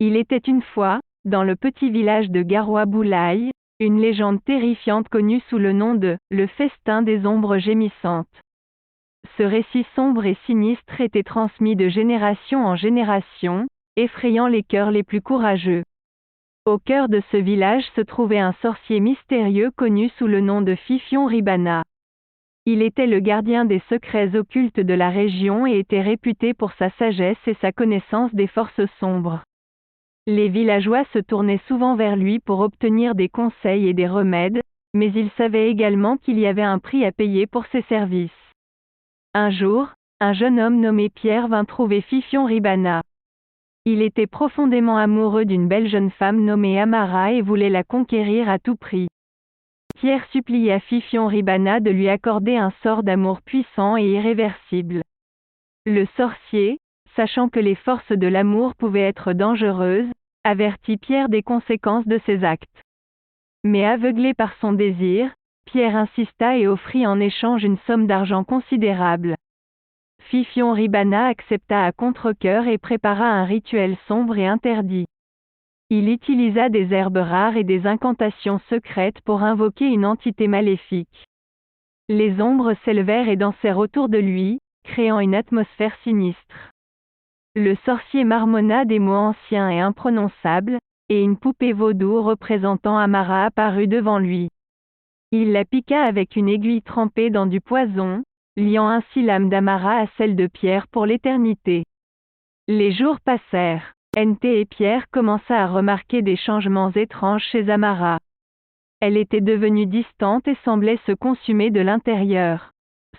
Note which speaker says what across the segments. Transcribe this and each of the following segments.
Speaker 1: Il était une fois, dans le petit village de Garoua-Boulaye, une légende terrifiante connue sous le nom de « Le festin des ombres gémissantes ». Ce récit sombre et sinistre était transmis de génération en génération, effrayant les cœurs les plus courageux. Au cœur de ce village se trouvait un sorcier mystérieux connu sous le nom de Fifion Ribana. Il était le gardien des secrets occultes de la région et était réputé pour sa sagesse et sa connaissance des forces sombres. Les villageois se tournaient souvent vers lui pour obtenir des conseils et des remèdes, mais ils savaient également qu'il y avait un prix à payer pour ses services. Un jour, un jeune homme nommé Pierre vint trouver Fifion Ribana. Il était profondément amoureux d'une belle jeune femme nommée Amara et voulait la conquérir à tout prix. Pierre supplia Fifion Ribana de lui accorder un sort d'amour puissant et irréversible. Le sorcier, sachant que les forces de l'amour pouvaient être dangereuses, avertit Pierre des conséquences de ses actes. Mais aveuglé par son désir, Pierre insista et offrit en échange une somme d'argent considérable. Fifion Ribana accepta à contre-cœur et prépara un rituel sombre et interdit. Il utilisa des herbes rares et des incantations secrètes pour invoquer une entité maléfique. Les ombres s'élevèrent et dansèrent autour de lui, créant une atmosphère sinistre. Le sorcier marmonna des mots anciens et imprononçables, et une poupée vaudou représentant Amara apparut devant lui. Il la piqua avec une aiguille trempée dans du poison, liant ainsi l'âme d'Amara à celle de Pierre pour l'éternité. Les jours passèrent. NT et Pierre commença à remarquer des changements étranges chez Amara. Elle était devenue distante et semblait se consumer de l'intérieur.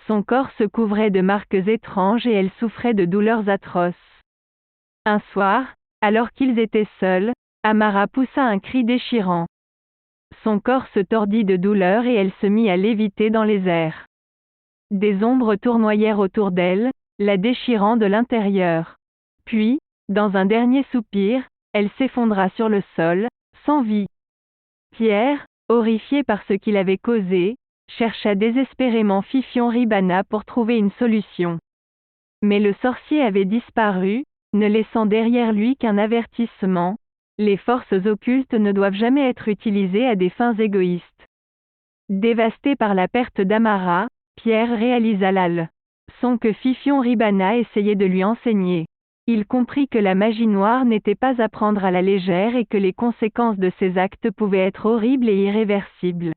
Speaker 1: Son corps se couvrait de marques étranges et elle souffrait de douleurs atroces. Un soir, alors qu'ils étaient seuls, Amara poussa un cri déchirant. Son corps se tordit de douleur et elle se mit à léviter dans les airs. Des ombres tournoyèrent autour d'elle, la déchirant de l'intérieur. Puis, dans un dernier soupir, elle s'effondra sur le sol, sans vie. Pierre, horrifié par ce qu'il avait causé, chercha désespérément Fifion Ribana pour trouver une solution. Mais le sorcier avait disparu, ne laissant derrière lui qu'un avertissement: les forces occultes ne doivent jamais être utilisées à des fins égoïstes. Dévasté par la perte d'Amara, Pierre réalisa la leçon que Fifion Ribana essayait de lui enseigner. Il comprit que la magie noire n'était pas à prendre à la légère et que les conséquences de ses actes pouvaient être horribles et irréversibles.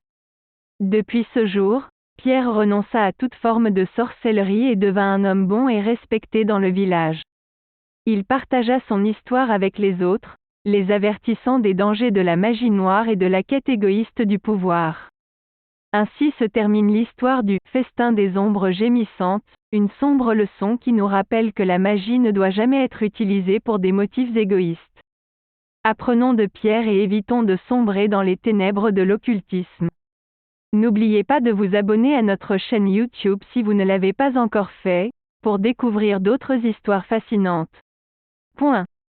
Speaker 1: Depuis ce jour, Pierre renonça à toute forme de sorcellerie et devint un homme bon et respecté dans le village. Il partagea son histoire avec les autres, les avertissant des dangers de la magie noire et de la quête égoïste du pouvoir. Ainsi se termine l'histoire du festin des ombres gémissantes, une sombre leçon qui nous rappelle que la magie ne doit jamais être utilisée pour des motifs égoïstes. Apprenons de Pierre et évitons de sombrer dans les ténèbres de l'occultisme. N'oubliez pas de vous abonner à notre chaîne YouTube si vous ne l'avez pas encore fait, pour découvrir d'autres histoires fascinantes. Point.